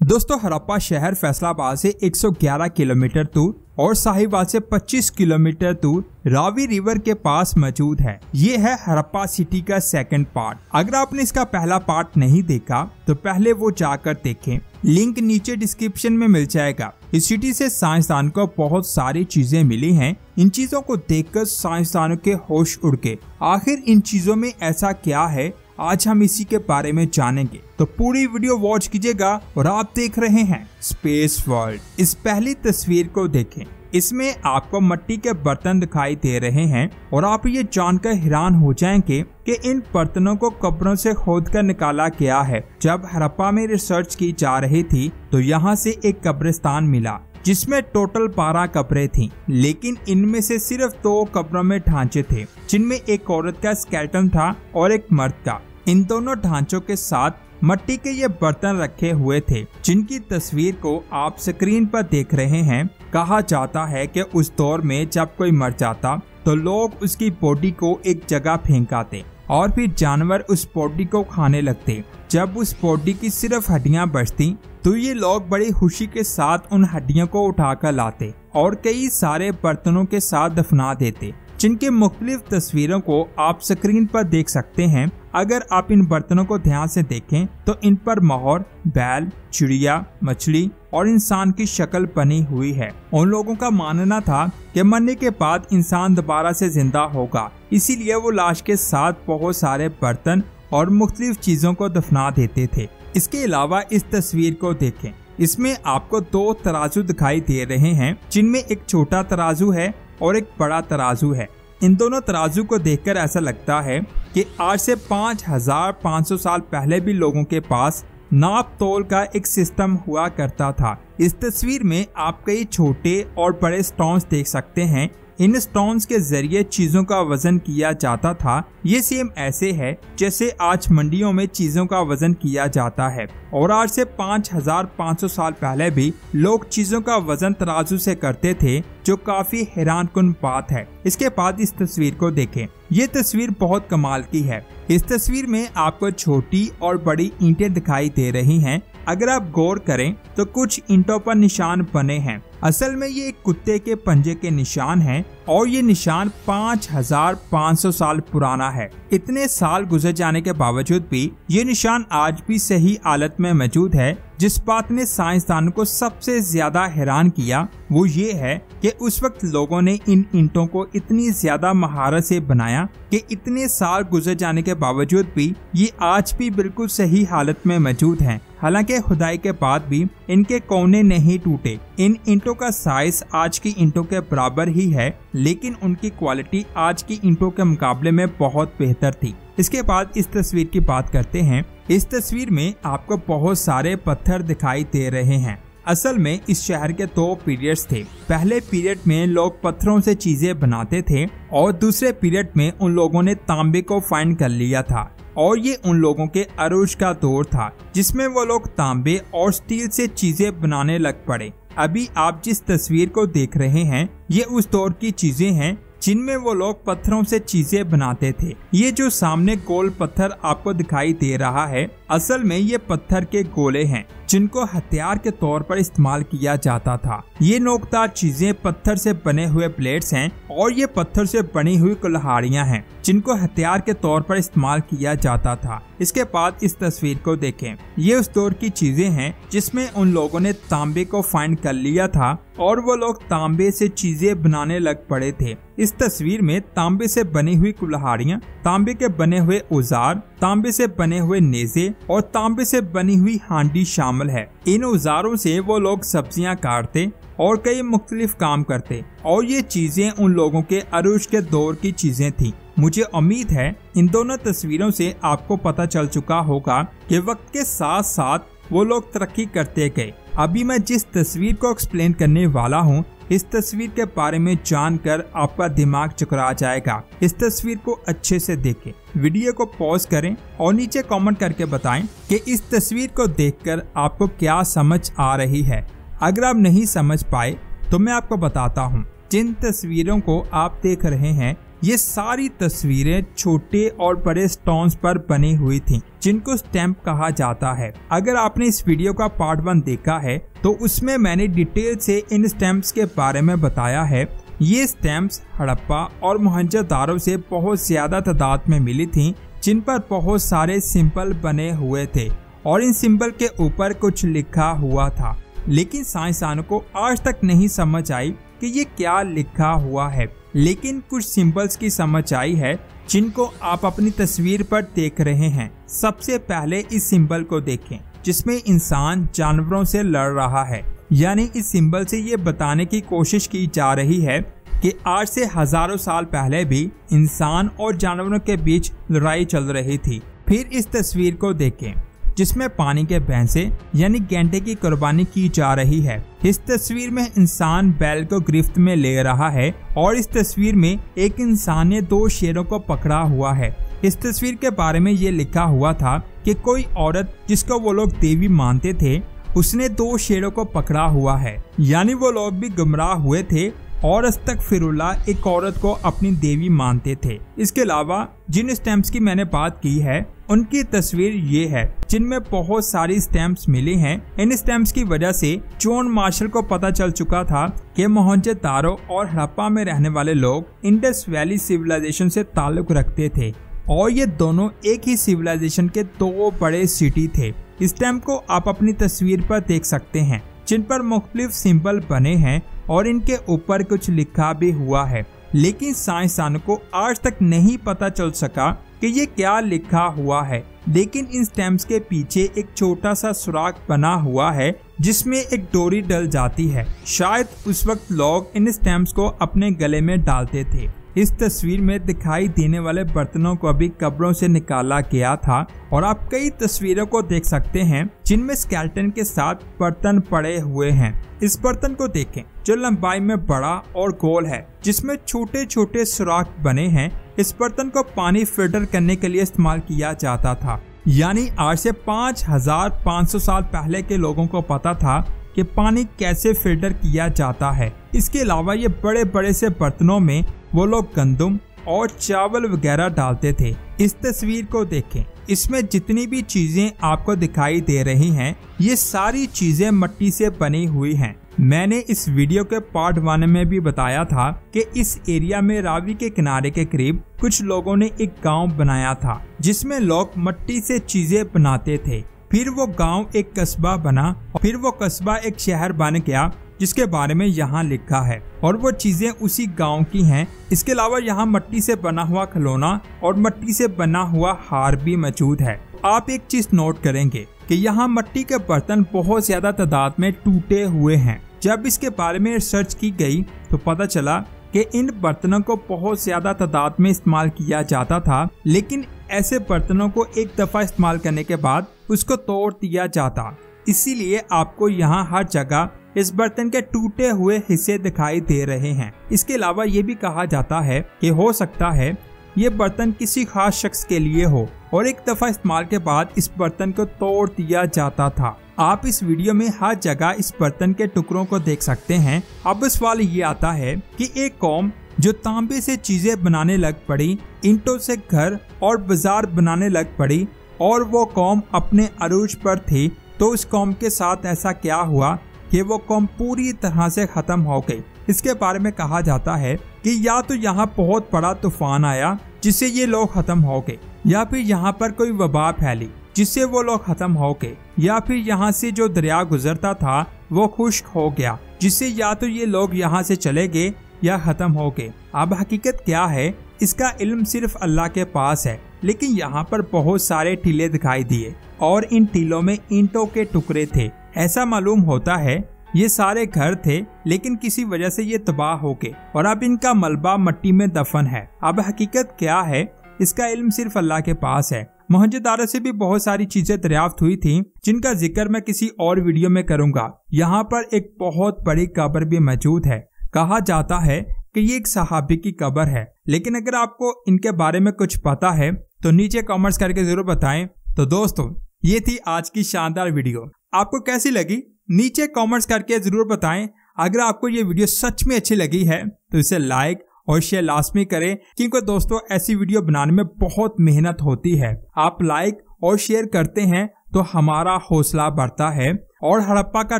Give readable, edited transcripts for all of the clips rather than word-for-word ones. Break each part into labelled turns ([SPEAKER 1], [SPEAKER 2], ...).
[SPEAKER 1] दोस्तों हड़प्पा शहर फैसलाबाद से 111 किलोमीटर दूर और साहिवाल से 25 किलोमीटर दूर रावी रिवर के पास मौजूद है। ये है हड़प्पा सिटी का सेकंड पार्ट। अगर आपने इसका पहला पार्ट नहीं देखा तो पहले वो जाकर देखें, लिंक नीचे डिस्क्रिप्शन में मिल जाएगा। इस सिटी से साइंसदान को बहुत सारी चीजें मिली हैं। इन चीजों को देखकर साइंसदानों के होश उड़ गए। आखिर इन चीजों में ऐसा क्या है, आज हम इसी के बारे में जानेंगे, तो पूरी वीडियो वॉच कीजिएगा। और आप देख रहे हैं स्पेस वर्ल्ड। इस पहली तस्वीर को देखें, इसमें आपको मिट्टी के बर्तन दिखाई दे रहे हैं और आप ये जानकर हैरान हो जाएंगे कि इन बर्तनों को कब्रों से खोदकर निकाला गया है। जब हड़प्पा में रिसर्च की जा रही थी तो यहाँ से एक कब्रिस्तान मिला जिसमें टोटल 12 कब्रें थीं, लेकिन इनमें से सिर्फ 2 कब्रों में ढांचे थे, जिनमें एक औरत का स्केलेटन था और एक मर्द का। इन दोनों ढांचों के साथ मिट्टी के ये बर्तन रखे हुए थे, जिनकी तस्वीर को आप स्क्रीन पर देख रहे हैं। कहा जाता है कि उस दौर में जब कोई मर जाता तो लोग उसकी बॉडी को एक जगह फेंकाते और फिर जानवर उस बॉडी को खाने लगते। जब उस बॉडी की सिर्फ हड्डियां बचती तो ये लोग बड़ी खुशी के साथ उन हड्डियों को उठाकर लाते और कई सारे बर्तनों के साथ दफना देते, जिनके मुख्तलिफ तस्वीरों को आप स्क्रीन पर देख सकते हैं। अगर आप इन बर्तनों को ध्यान से देखें तो इन पर मोहर, बैल, चिड़िया, मछली और इंसान की शक्ल बनी हुई है। उन लोगों का मानना था कि मरने के बाद इंसान दोबारा से जिंदा होगा, इसीलिए वो लाश के साथ बहुत सारे बर्तन और मुख्तलिफ चीजों को दफना देते थे। इसके अलावा इस तस्वीर को देखें, इसमें आपको 2 तराजू दिखाई दे रहे हैं, जिनमें एक छोटा तराजू है और एक बड़ा तराजू है। इन दोनों तराजू को देखकर ऐसा लगता है कि आज से 5500 साल पहले भी लोगों के पास नाप तोल का एक सिस्टम हुआ करता था। इस तस्वीर में आप कई छोटे और बड़े स्टोन्स देख सकते हैं। इन स्टोन्स के जरिए चीजों का वजन किया जाता था। ये सेम ऐसे है जैसे आज मंडियों में चीजों का वजन किया जाता है, और आज से 5500 साल पहले भी लोग चीजों का वजन तराजू से करते थे, जो काफी हैरानकुन बात है। इसके बाद इस तस्वीर को देखें, ये तस्वीर बहुत कमाल की है। इस तस्वीर में आपको छोटी और बड़ी ईंटें दिखाई दे रही हैं। अगर आप गौर करें तो कुछ ईंटों पर निशान बने हैं। असल में ये एक कुत्ते के पंजे के निशान हैं और ये निशान 5500 साल पुराना है। इतने साल गुजर जाने के बावजूद भी ये निशान आज भी सही हालत में मौजूद है। जिस बात ने साइंसदानों को सबसे ज्यादा हैरान किया वो ये है कि उस वक्त लोगों ने इन ईंटों को इतनी ज्यादा महारत से बनाया कि इतने साल गुजर जाने के बावजूद भी ये आज भी बिल्कुल सही हालत में मौजूद हैं। हालांकि खुदाई के बाद भी इनके कोने नहीं टूटे। इन ईंटों का साइज आज की ईंटों के बराबर ही है, लेकिन उनकी क्वालिटी आज की ईंटों के मुकाबले में बहुत बेहतर थी। इसके बाद इस तस्वीर की बात करते हैं। इस तस्वीर में आपको बहुत सारे पत्थर दिखाई दे रहे हैं। असल में इस शहर के 2 पीरियड्स थे। पहले पीरियड में लोग पत्थरों से चीजें बनाते थे और दूसरे पीरियड में उन लोगों ने तांबे को फाइंड कर लिया था, और ये उन लोगों के अरूज का दौर था जिसमें वो लोग तांबे और स्टील से चीजें बनाने लग पड़े। अभी आप जिस तस्वीर को देख रहे हैं ये उस दौर की चीजें हैं जिनमें वो लोग पत्थरों से चीजें बनाते थे। ये जो सामने गोल पत्थर आपको दिखाई दे रहा है, असल में ये पत्थर के गोले हैं जिनको हथियार के तौर पर इस्तेमाल किया जाता था। ये नोकदार चीजें पत्थर से बने हुए प्लेट्स हैं और ये पत्थर से बनी हुई कुल्हाड़ियां हैं जिनको हथियार के तौर पर इस्तेमाल किया जाता था। इसके बाद इस तस्वीर को देखें, ये उस दौर की चीजें हैं जिसमें उन लोगों ने तांबे को फाइंड कर लिया था और वो लोग तांबे से चीजें बनाने लग पड़े थे। इस तस्वीर में तांबे से बनी हुई कुल्हाड़ियां, तांबे के बने हुए औजार, तांबे से बने हुए नेज़े और तांबे से बनी हुई हांडी शामिल है। इन औजारों से वो लोग सब्जियां काटते और कई मुख्तलिफ काम करते, और ये चीजें उन लोगों के अरूज के दौर की चीजें थी। मुझे उम्मीद है इन दोनों तस्वीरों से आपको पता चल चुका होगा कि वक्त के साथ साथ वो लोग तरक्की करते गए। अभी मैं जिस तस्वीर को एक्सप्लेन करने वाला हूँ, इस तस्वीर के बारे में जानकर आपका दिमाग चकरा जाएगा। इस तस्वीर को अच्छे से देखें, वीडियो को पॉज करें और नीचे कमेंट करके बताएं कि इस तस्वीर को देखकर आपको क्या समझ आ रही है। अगर आप नहीं समझ पाए तो मैं आपको बताता हूँ। जिन तस्वीरों को आप देख रहे हैं ये सारी तस्वीरें छोटे और बड़े स्टोन्स पर बनी हुई थीं, जिनको स्टैम्प कहा जाता है। अगर आपने इस वीडियो का पार्ट 1 देखा है तो उसमें मैंने डिटेल से इन स्टैम्प्स के बारे में बताया है। ये स्टैम्प्स हड़प्पा और मोहनजोदारो से बहुत ज्यादा तादाद में मिली थीं, जिन पर बहुत सारे सिंबल बने हुए थे और इन सिंबल के ऊपर कुछ लिखा हुआ था। लेकिन साइंसदानों को आज तक नहीं समझ आई कि ये क्या लिखा हुआ है, लेकिन कुछ सिंबल्स की समझ आई है जिनको आप अपनी तस्वीर पर देख रहे हैं। सबसे पहले इस सिंबल को देखें जिसमें इंसान जानवरों से लड़ रहा है, यानी इस सिंबल से ये बताने की कोशिश की जा रही है कि आज से हजारों साल पहले भी इंसान और जानवरों के बीच लड़ाई चल रही थी। फिर इस तस्वीर को देखें जिसमें पानी के भैंसे यानी गैंडे की कुर्बानी की जा रही है। इस तस्वीर में इंसान बैल को गिरफ्त में ले रहा है और इस तस्वीर में एक इंसान ने 2 शेरों को पकड़ा हुआ है। इस तस्वीर के बारे में ये लिखा हुआ था कि कोई औरत जिसको वो लोग देवी मानते थे उसने 2 शेरों को पकड़ा हुआ है, यानी वो लोग भी गुमराह हुए थे और अस्तगफिरुल्लाह एक औरत को अपनी देवी मानते थे। इसके अलावा जिन स्टैम्प्स की मैंने बात की है उनकी तस्वीर ये है जिनमें बहुत सारी स्टैम्प्स मिली हैं। इन स्टैम्प्स की वजह से जॉन मार्शल को पता चल चुका था कि मोहनजोदारो और हड़प्पा में रहने वाले लोग इंडस वैली सिविलाइजेशन से ताल्लुक रखते थे और ये दोनों एक ही सिविलाइजेशन के 2 बड़े सिटी थे। इस स्टैम्प को आप अपनी तस्वीर पर देख सकते हैं जिन पर मुख्तलिफ सिंबल बने हैं और इनके ऊपर कुछ लिखा भी हुआ है, लेकिन साइंसदानों को आज तक नहीं पता चल सका कि ये क्या लिखा हुआ है। लेकिन इन स्टैम्प्स के पीछे एक छोटा सा सुराख बना हुआ है जिसमें एक डोरी डल जाती है। शायद उस वक्त लोग इन स्टैम्प्स को अपने गले में डालते थे। इस तस्वीर में दिखाई देने वाले बर्तनों को अभी कब्रों से निकाला गया था और आप कई तस्वीरों को देख सकते हैं जिनमें स्केलेटन के साथ बर्तन पड़े हुए हैं। इस बर्तन को देखें जो लंबाई में बड़ा और गोल है, जिसमें छोटे छोटे सुराख बने हैं। इस बर्तन को पानी फिल्टर करने के लिए इस्तेमाल किया जाता था, यानी आज से 5500 साल पहले के लोगों को पता था कि पानी कैसे फिल्टर किया जाता है। इसके अलावा ये बड़े बड़े से बर्तनों में वो लोग गंदम और चावल वगैरह डालते थे। इस तस्वीर को देखें, इसमें जितनी भी चीजें आपको दिखाई दे रही हैं ये सारी चीजें मिट्टी से बनी हुई हैं। मैंने इस वीडियो के पार्ट 1 में भी बताया था कि इस एरिया में रावी के किनारे के करीब कुछ लोगों ने एक गांव बनाया था जिसमें लोग मिट्टी से चीजें बनाते थे। फिर वो गांव एक कस्बा बना और फिर वो कस्बा एक शहर बन गया जिसके बारे में यहाँ लिखा है और वो चीजें उसी गांव की हैं। इसके अलावा यहाँ मिट्टी से बना हुआ खिलौना और मिट्टी से बना हुआ हार भी मौजूद है। आप एक चीज नोट करेंगे कि यहाँ मिट्टी के बर्तन बहुत ज्यादा तादाद में टूटे हुए हैं। जब इसके बारे में रिसर्च की गई तो पता चला कि इन बर्तनों को बहुत ज्यादा तादाद में इस्तेमाल किया जाता था, लेकिन ऐसे बर्तनों को एक दफा इस्तेमाल करने के बाद उसको तोड़ दिया जाता। इसीलिए आपको यहाँ हर जगह इस बर्तन के टूटे हुए हिस्से दिखाई दे रहे हैं। इसके अलावा ये भी कहा जाता है कि हो सकता है ये बर्तन किसी खास शख्स के लिए हो और एक दफा इस्तेमाल के बाद इस बर्तन को तोड़ दिया जाता था। आप इस वीडियो में हर जगह इस बर्तन के टुकड़ों को देख सकते हैं। अब सवाल ये आता है कि एक कौम जो तांबे से चीजें बनाने लग पड़ी, ईंटों से घर और बाजार बनाने लग पड़ी और वो कौम अपने अरूज पर थी, तो उस कौम के साथ ऐसा क्या हुआ कि वो कौम पूरी तरह से खत्म हो गई। इसके बारे में कहा जाता है कि या तो यहाँ बहुत बड़ा तूफान आया जिससे ये लोग खत्म हो गए, या फिर यहाँ पर कोई वबा फैली जिससे वो लोग खत्म हो गए, या फिर यहाँ से जो दरिया गुजरता था वो खुश्क हो गया जिससे या तो ये लोग यहाँ से चले गए या खत्म हो गए। अब हकीकत क्या है इसका इल्म सिर्फ अल्लाह के पास है, लेकिन यहाँ पर बहुत सारे टीले दिखाई दिए और इन टीलों में ईंटों के टुकड़े थे। ऐसा मालूम होता है ये सारे घर थे, लेकिन किसी वजह से ये तबाह हो गए और अब इनका मलबा मिट्टी में दफन है। अब हकीकत क्या है इसका इल्म सिर्फ अल्लाह के पास है। मोहनजोदारो से भी बहुत सारी चीजें दरियाफ्त हुई थी जिनका जिक्र मैं किसी और वीडियो में करूंगा। यहाँ पर एक बहुत बड़ी कब्र भी मौजूद है। कहा जाता है कि ये एक सहाबी की कब्र है, लेकिन अगर आपको इनके बारे में कुछ पता है तो नीचे कमेंट्स करके जरूर बताएं। तो दोस्तों ये थी आज की शानदार वीडियो, आपको कैसी लगी नीचे कमेंट्स करके जरूर बताएं। अगर आपको ये वीडियो सच में अच्छी लगी है तो इसे लाइक और शेयर लास्ट में करें, क्योंकि दोस्तों ऐसी वीडियो बनाने में बहुत मेहनत होती है। आप लाइक और शेयर करते हैं तो हमारा हौसला बढ़ता है। और हड़प्पा का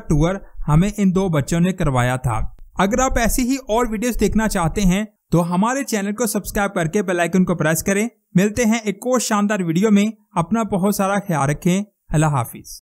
[SPEAKER 1] टूर हमें इन 2 बच्चों ने करवाया था। अगर आप ऐसी ही और वीडियोस देखना चाहते हैं तो हमारे चैनल को सब्सक्राइब करके बेल आइकन को प्रेस करें। मिलते हैं एक और शानदार वीडियो में। अपना बहुत सारा ख्याल रखें। अल्लाह हाफिज।